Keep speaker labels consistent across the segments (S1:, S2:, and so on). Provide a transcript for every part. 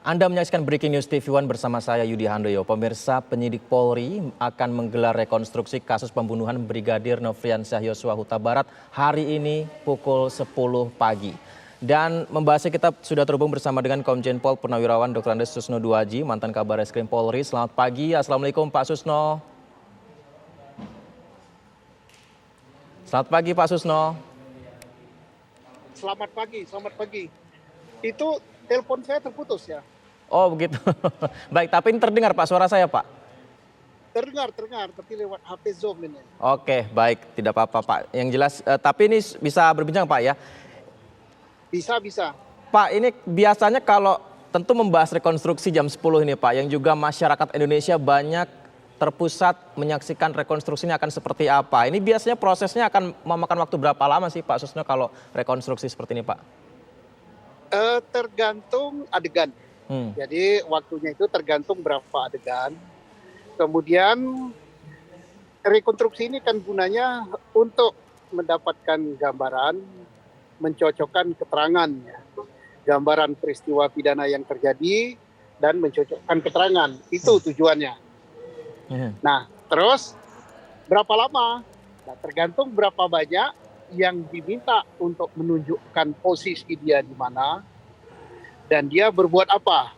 S1: Anda menyaksikan Breaking News TV One bersama saya Yudi Handoyo. Pemirsa, penyidik Polri akan menggelar rekonstruksi kasus pembunuhan Brigadir Nofriansyah Yosua Huta Barat hari ini pukul 10 pagi. Dan membahasnya kita sudah terhubung bersama dengan Komjen Pol Purnawirawan Dr. Andes Susno Duaji, mantan Kabar Reskrim Polri. Selamat pagi, Assalamualaikum Pak Susno. Selamat pagi Pak Susno.
S2: Selamat pagi. Itu telepon saya terputus ya?
S1: Oh begitu. Baik, tapi ini terdengar Pak suara saya Pak?
S2: Terdengar, tapi lewat HP Zoom ini.
S1: Oke, baik, tidak apa-apa Pak. Yang jelas, tapi ini bisa berbincang Pak ya?
S2: Bisa.
S1: Pak, ini biasanya kalau tentu membahas rekonstruksi jam 10 ini Pak, yang juga masyarakat Indonesia banyak terpusat menyaksikan rekonstruksi ini akan seperti apa. Ini biasanya prosesnya akan memakan waktu berapa lama sih Pak Susno kalau rekonstruksi seperti ini Pak?
S2: Tergantung adegan. Jadi waktunya itu tergantung berapa adegan. Kemudian rekonstruksi ini kan gunanya untuk mendapatkan gambaran, mencocokkan keterangan, gambaran peristiwa pidana yang terjadi dan mencocokkan keterangan. Itu tujuannya. Nah, terus berapa lama? Nah, tergantung berapa banyak yang diminta untuk menunjukkan posisi dia di mana dan dia berbuat apa.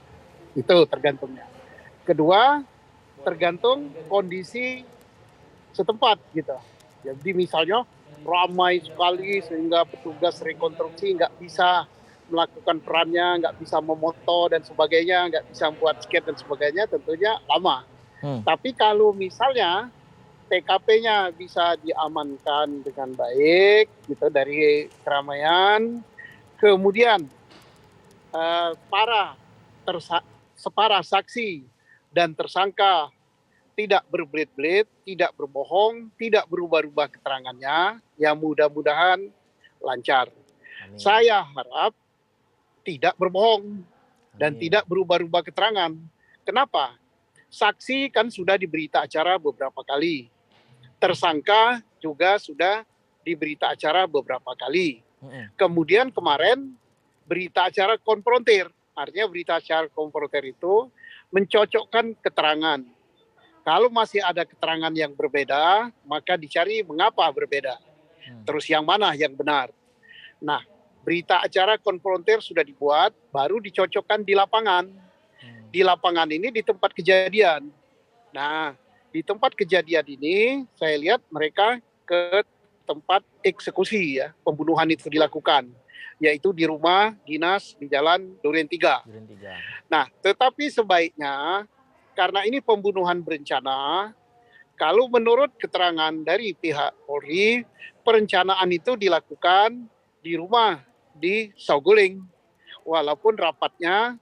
S2: Itu tergantungnya. Kedua, tergantung kondisi setempat gitu. Jadi misalnya ramai sekali sehingga petugas rekonstruksi nggak bisa melakukan perannya, nggak bisa memoto dan sebagainya, nggak bisa membuat sketch dan sebagainya, tentunya lama. Tapi kalau misalnya TKP-nya bisa diamankan dengan baik gitu dari keramaian, kemudian para saksi dan tersangka tidak berbelit-belit, tidak berbohong, tidak berubah-ubah keterangannya, ya mudah-mudahan lancar. Amin. Saya harap tidak berbohong dan tidak berubah-ubah keterangan. Kenapa? Saksi kan sudah diberita acara beberapa kali. Tersangka juga sudah diberita acara beberapa kali. Kemudian kemarin berita acara konfrontir. Artinya berita acara konfrontir itu mencocokkan keterangan. Kalau masih ada keterangan yang berbeda, maka dicari mengapa berbeda. Terus yang mana yang benar. Nah, berita acara konfrontir sudah dibuat, baru dicocokkan di lapangan. Di lapangan ini di tempat kejadian. Nah, di tempat kejadian ini saya lihat mereka ke tempat eksekusi ya, pembunuhan itu dilakukan, yaitu di rumah dinas di Jalan Duren 3. Nah, tetapi sebaiknya karena ini pembunuhan berencana, kalau menurut keterangan dari pihak Polri, perencanaan itu dilakukan di rumah di Saguling. Walaupun rapatnya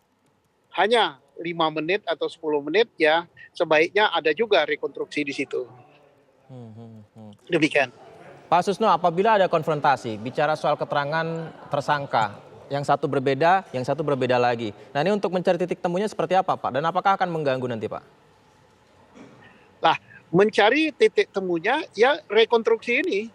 S2: hanya 5 menit atau 10 menit ya, sebaiknya ada juga rekonstruksi di situ. Demikian.
S1: Pak Susno, apabila ada konfrontasi, bicara soal keterangan tersangka, yang satu berbeda, yang satu berbeda lagi. Nah ini untuk mencari titik temunya seperti apa Pak? Dan apakah akan mengganggu nanti Pak?
S2: Lah, mencari titik temunya ya rekonstruksi ini.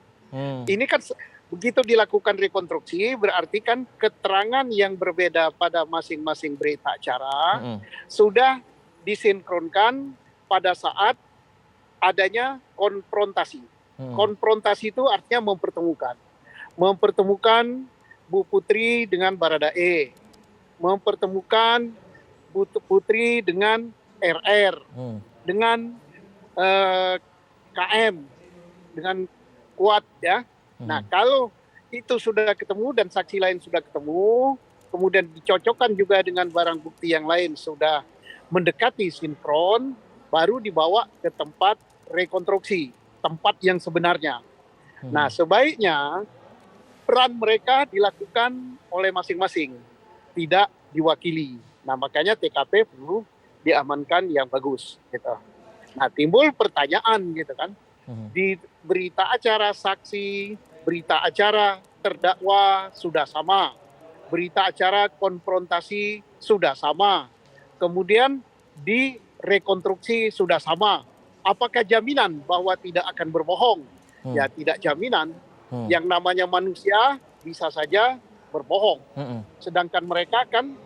S2: Ini kan begitu dilakukan rekonstruksi berarti kan keterangan yang berbeda pada masing-masing berita acara sudah disinkronkan pada saat adanya konfrontasi. Konfrontasi itu artinya mempertemukan Bu Putri dengan Baradae, mempertemukan Bu Putri dengan RR, dengan KM, dengan Kuat ya. Nah, kalau itu sudah ketemu dan saksi lain sudah ketemu, kemudian dicocokkan juga dengan barang bukti yang lain sudah mendekati sinkron, baru dibawa ke tempat rekonstruksi, tempat yang sebenarnya. Nah, sebaiknya peran mereka dilakukan oleh masing-masing, tidak diwakili. Nah, makanya TKP perlu diamankan yang bagus gitu. Nah, timbul pertanyaan gitu kan. Di berita acara saksi, berita acara terdakwa sudah sama, berita acara konfrontasi sudah sama, kemudian di rekonstruksi sudah sama. Apakah jaminan bahwa tidak akan berbohong? Ya tidak jaminan. Yang namanya manusia bisa saja berbohong. Sedangkan mereka kan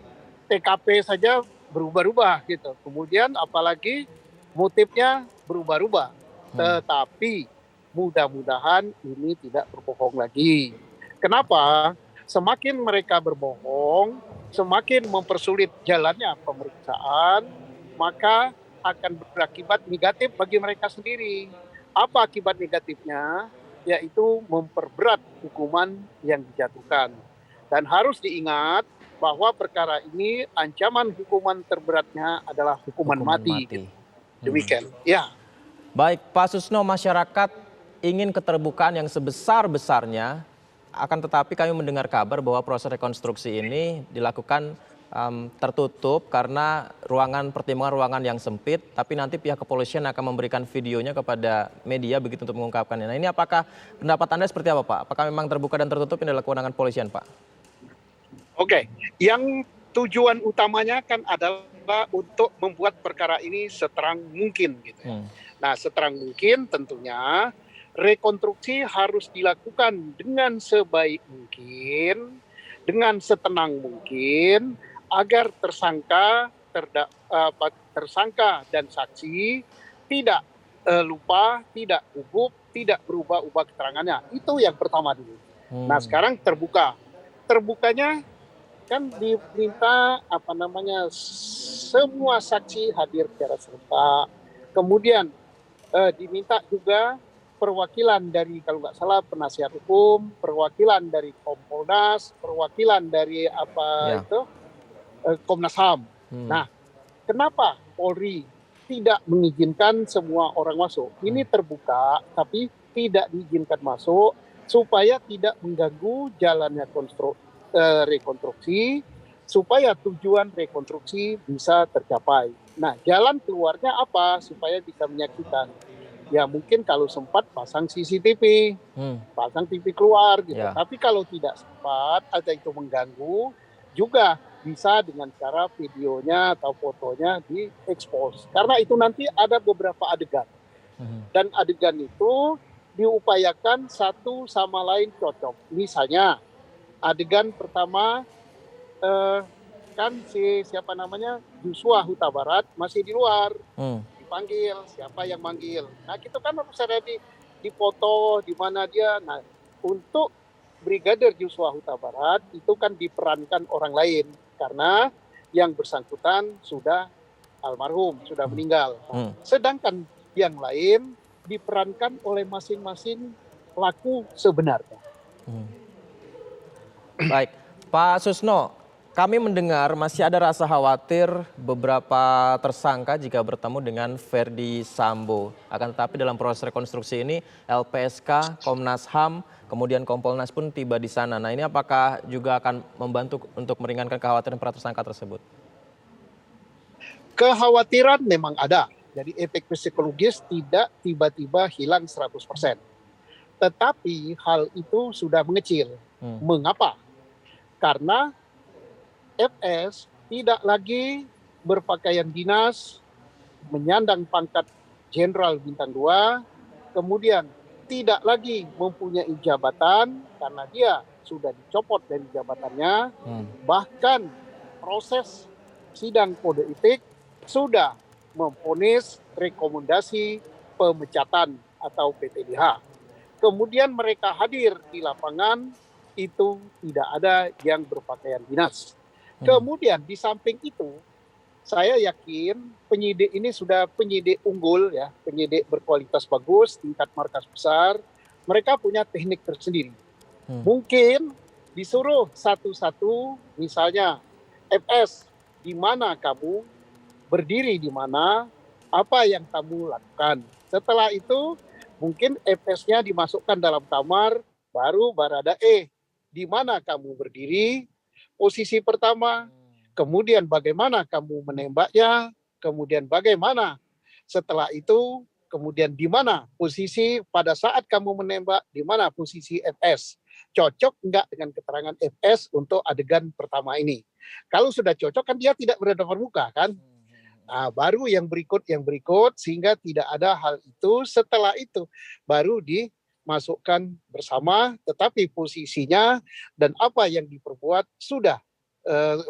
S2: TKP saja berubah-ubah gitu. Kemudian apalagi motifnya berubah-ubah. Tetapi mudah-mudahan ini tidak berbohong lagi. Kenapa? Semakin mereka berbohong, semakin mempersulit jalannya pemeriksaan, maka akan berakibat negatif bagi mereka sendiri. Apa akibat negatifnya? Yaitu memperberat hukuman yang dijatuhkan. Dan harus diingat bahwa perkara ini ancaman hukuman terberatnya adalah hukuman mati. Demikian. Ya.
S1: Baik, Pak Susno, masyarakat ingin keterbukaan yang sebesar-besarnya, akan tetapi kami mendengar kabar bahwa proses rekonstruksi ini dilakukan tertutup karena pertimbangan ruangan yang sempit, tapi nanti pihak kepolisian akan memberikan videonya kepada media begitu untuk mengungkapkannya. Nah, ini apakah pendapat Anda seperti apa, Pak? Apakah memang terbuka dan tertutup ini adalah kewenangan polisian, Pak?
S2: Oke, yang tujuan utamanya kan adalah untuk membuat perkara ini seterang mungkin gitu ya. Nah, seterang mungkin tentunya rekonstruksi harus dilakukan dengan sebaik mungkin, dengan setenang mungkin, agar tersangka dan saksi tidak lupa, tidak gugup, tidak berubah-ubah keterangannya. Itu yang pertama dulu. Nah, sekarang terbuka. Terbukanya kan diminta semua saksi hadir secara serentak. Kemudian diminta juga perwakilan dari, kalau nggak salah, penasihat hukum, perwakilan dari Kompolnas, perwakilan dari Komnas HAM. Nah, kenapa Polri tidak mengizinkan semua orang masuk? Ini terbuka, tapi tidak diizinkan masuk supaya tidak mengganggu jalannya rekonstruksi, supaya tujuan rekonstruksi bisa tercapai. Nah, jalan keluarnya apa supaya bisa menyaksikan? Ya mungkin kalau sempat pasang CCTV, pasang TV keluar gitu. Yeah. Tapi kalau tidak sempat atau itu mengganggu, juga bisa dengan cara videonya atau fotonya diekspos. Karena itu nanti ada beberapa adegan. Dan adegan itu diupayakan satu sama lain cocok. Misalnya, adegan pertama kan Joshua Huta Barat masih di luar, dipanggil, siapa yang manggil. Nah, itu kan harus ada di foto di mana dia. Nah, untuk Brigadir Joshua Huta Barat itu kan diperankan orang lain karena yang bersangkutan sudah almarhum, sudah meninggal. Nah, sedangkan yang lain diperankan oleh masing-masing pelaku sebenarnya.
S1: Baik, Pak Susno, kami mendengar masih ada rasa khawatir beberapa tersangka jika bertemu dengan Verdi Sambo. Akan tetapi dalam proses rekonstruksi ini LPSK, Komnas HAM, kemudian Kompolnas pun tiba di sana. Nah, ini apakah juga akan membantu untuk meringankan kekhawatiran para tersangka tersebut?
S2: Kekhawatiran memang ada. Jadi efek psikologis tidak tiba-tiba hilang 100%. Tetapi hal itu sudah mengecil. Mengapa? Karena FS tidak lagi berpakaian dinas, menyandang pangkat Jenderal Bintang 2, kemudian tidak lagi mempunyai jabatan karena dia sudah dicopot dari jabatannya, bahkan proses sidang kode etik sudah memvonis rekomendasi pemecatan atau PTDH. Kemudian mereka hadir di lapangan, itu tidak ada yang berpakaian dinas. Kemudian di samping itu, saya yakin penyidik ini sudah penyidik unggul ya, penyidik berkualitas bagus, tingkat markas besar. Mereka punya teknik tersendiri. Mungkin disuruh satu-satu, misalnya FS, di mana kamu, berdiri di mana, apa yang kamu lakukan. Setelah itu mungkin FS-nya dimasukkan dalam kamar, baru Baradae, di mana kamu berdiri, posisi pertama, kemudian bagaimana kamu menembaknya, kemudian bagaimana setelah itu, kemudian di mana posisi pada saat kamu menembak, di mana posisi FS. Cocok enggak dengan keterangan FS untuk adegan pertama ini. Kalau sudah cocok kan dia tidak berhadapan muka kan. Nah, baru yang berikut sehingga tidak ada hal itu. Setelah itu baru dimasukkan bersama, tetapi posisinya dan apa yang diperbuat sudah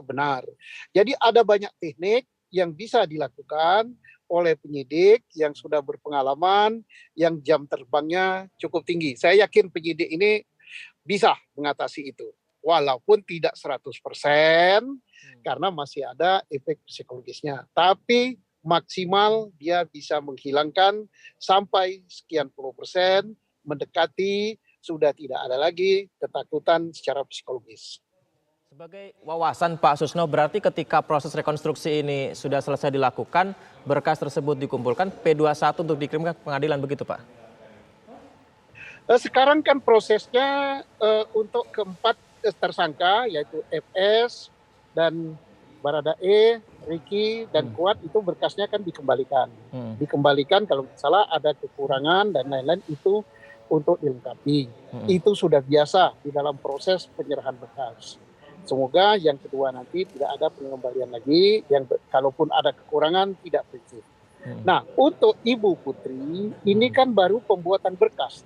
S2: benar. Jadi ada banyak teknik yang bisa dilakukan oleh penyidik yang sudah berpengalaman, yang jam terbangnya cukup tinggi. Saya yakin penyidik ini bisa mengatasi itu. Walaupun tidak 100% karena masih ada efek psikologisnya. Tapi maksimal dia bisa menghilangkan sampai sekian puluh persen, mendekati sudah tidak ada lagi ketakutan secara psikologis.
S1: Sebagai wawasan Pak Susno, berarti ketika proses rekonstruksi ini sudah selesai dilakukan, berkas tersebut dikumpulkan, P21 untuk dikirimkan ke pengadilan begitu Pak?
S2: Sekarang kan prosesnya untuk keempat tersangka yaitu FS dan Baradae, Ricky dan Kuat itu berkasnya kan dikembalikan. Dikembalikan kalau tidak salah ada kekurangan dan lain-lain itu untuk dilengkapi. Itu sudah biasa di dalam proses penyerahan berkas. Semoga yang kedua nanti tidak ada pengembalian lagi, yang kalaupun ada kekurangan tidak prinsip. Nah, untuk Ibu Putri ini kan baru pembuatan berkas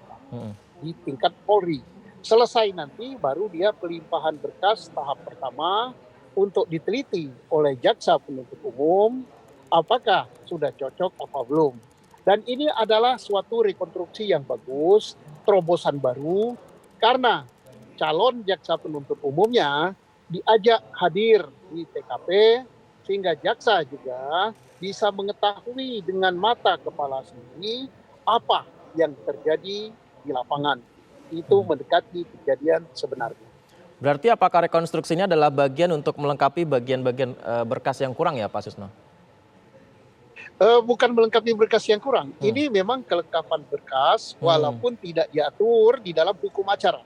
S2: di tingkat Polri. Selesai nanti baru dia pelimpahan berkas tahap pertama untuk diteliti oleh jaksa penuntut umum apakah sudah cocok apa belum. Dan ini adalah suatu rekonstruksi yang bagus, terobosan baru karena calon jaksa penuntut umumnya diajak hadir di TKP sehingga jaksa juga bisa mengetahui dengan mata kepala sendiri apa yang terjadi di lapangan. Itu mendekati kejadian sebenarnya.
S1: Berarti apakah rekonstruksinya adalah bagian untuk melengkapi bagian-bagian berkas yang kurang ya Pak Susno?
S2: Bukan melengkapi berkas yang kurang. Ini memang kelengkapan berkas walaupun tidak diatur di dalam hukum acara.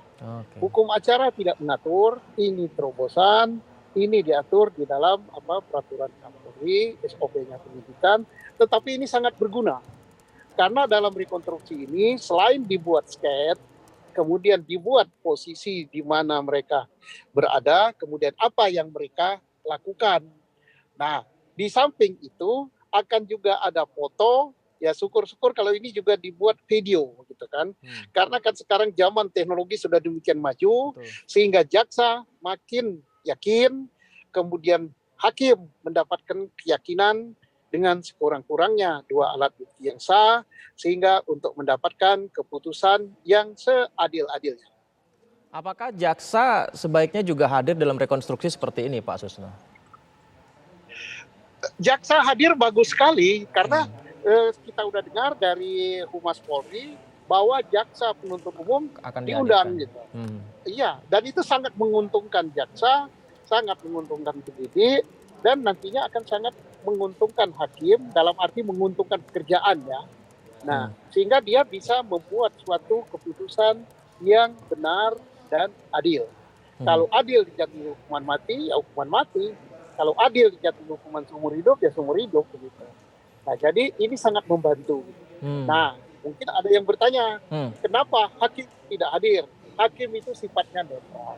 S2: Hukum acara tidak mengatur, ini terobosan, ini diatur di dalam peraturan Kapolri, SOP-nya penyidikan, tetapi ini sangat berguna. Karena dalam rekonstruksi ini selain dibuat sket, kemudian dibuat posisi di mana mereka berada, kemudian apa yang mereka lakukan. Nah, di samping itu akan juga ada foto, ya syukur-syukur kalau ini juga dibuat video gitu kan. Karena kan sekarang zaman teknologi sudah demikian maju, sehingga jaksa makin yakin, kemudian hakim mendapatkan keyakinan dengan sekurang-kurangnya dua alat bukti yang sah, sehingga untuk mendapatkan keputusan yang seadil-adilnya.
S1: Apakah jaksa sebaiknya juga hadir dalam rekonstruksi seperti ini Pak Susno?
S2: Jaksa hadir bagus sekali karena kita udah dengar dari Humas Polri bahwa jaksa penuntut umum
S1: akan
S2: diundang gitu. Iya, dan itu sangat menguntungkan jaksa, sangat menguntungkan penyidik, dan nantinya akan sangat menguntungkan hakim dalam arti menguntungkan pekerjaannya. Nah, sehingga dia bisa membuat suatu keputusan yang benar dan adil. Kalau adil dijatuhi hukuman mati, ya hukuman mati. Kalau adil dijatuhi hukuman seumur hidup, ya seumur hidup begitu. Nah, jadi ini sangat membantu. Nah, mungkin ada yang bertanya, kenapa hakim tidak hadir? Hakim itu sifatnya netral.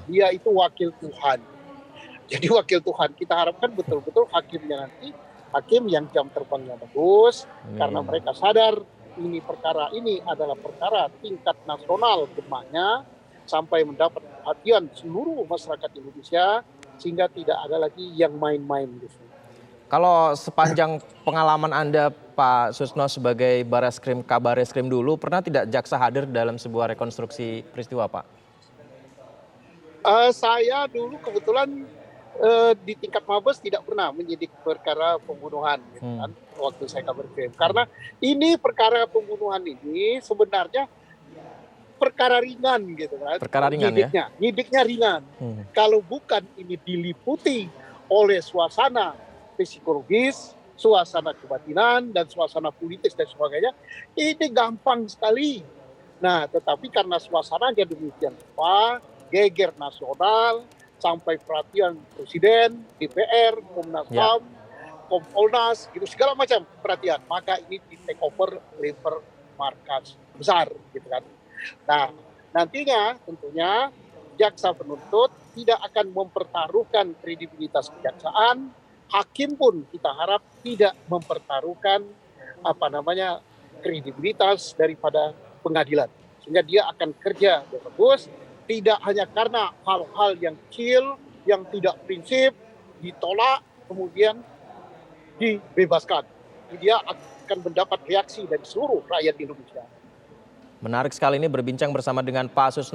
S2: Dia itu wakil Tuhan. Jadi wakil Tuhan, kita harapkan betul-betul hakimnya nanti hakim yang jam terbangnya bagus, karena mereka sadar ini perkara ini adalah perkara tingkat nasional gemahnya sampai mendapat perhatian seluruh masyarakat Indonesia, sehingga tidak ada lagi yang main-main di sini.
S1: Kalau sepanjang pengalaman Anda Pak Susno sebagai Kabareskrim dulu, pernah tidak jaksa hadir dalam sebuah rekonstruksi peristiwa Pak?
S2: Saya dulu kebetulan di tingkat Mabes tidak pernah menyidik perkara pembunuhan gitu kan, waktu saya Kabareskrim. Karena ini perkara pembunuhan ini sebenarnya perkara ringan gitu kan.
S1: Perkara ringan
S2: nyidiknya, ya? Nyidiknya ringan. Kalau bukan ini diliputi oleh suasana psikologis, suasana kebatinan, dan suasana politis dan sebagainya, ini gampang sekali. Nah, tetapi karena suasananya demikian rupa, geger nasional, sampai perhatian Presiden, DPR, Komnas HAM, Kompolnas, gitu segala macam perhatian. Maka ini di take over oleh markas besar, gitu kan. Nah, nantinya tentunya jaksa penuntut tidak akan mempertaruhkan kredibilitas kejaksaan, hakim pun kita harap tidak mempertaruhkan kredibilitas daripada pengadilan. Sehingga dia akan kerja bagus, tidak hanya karena hal-hal yang kecil yang tidak prinsip ditolak, kemudian dibebaskan. Dia akan mendapat reaksi dari seluruh rakyat Indonesia.
S1: Menarik sekali ini berbincang bersama dengan Pak Susno.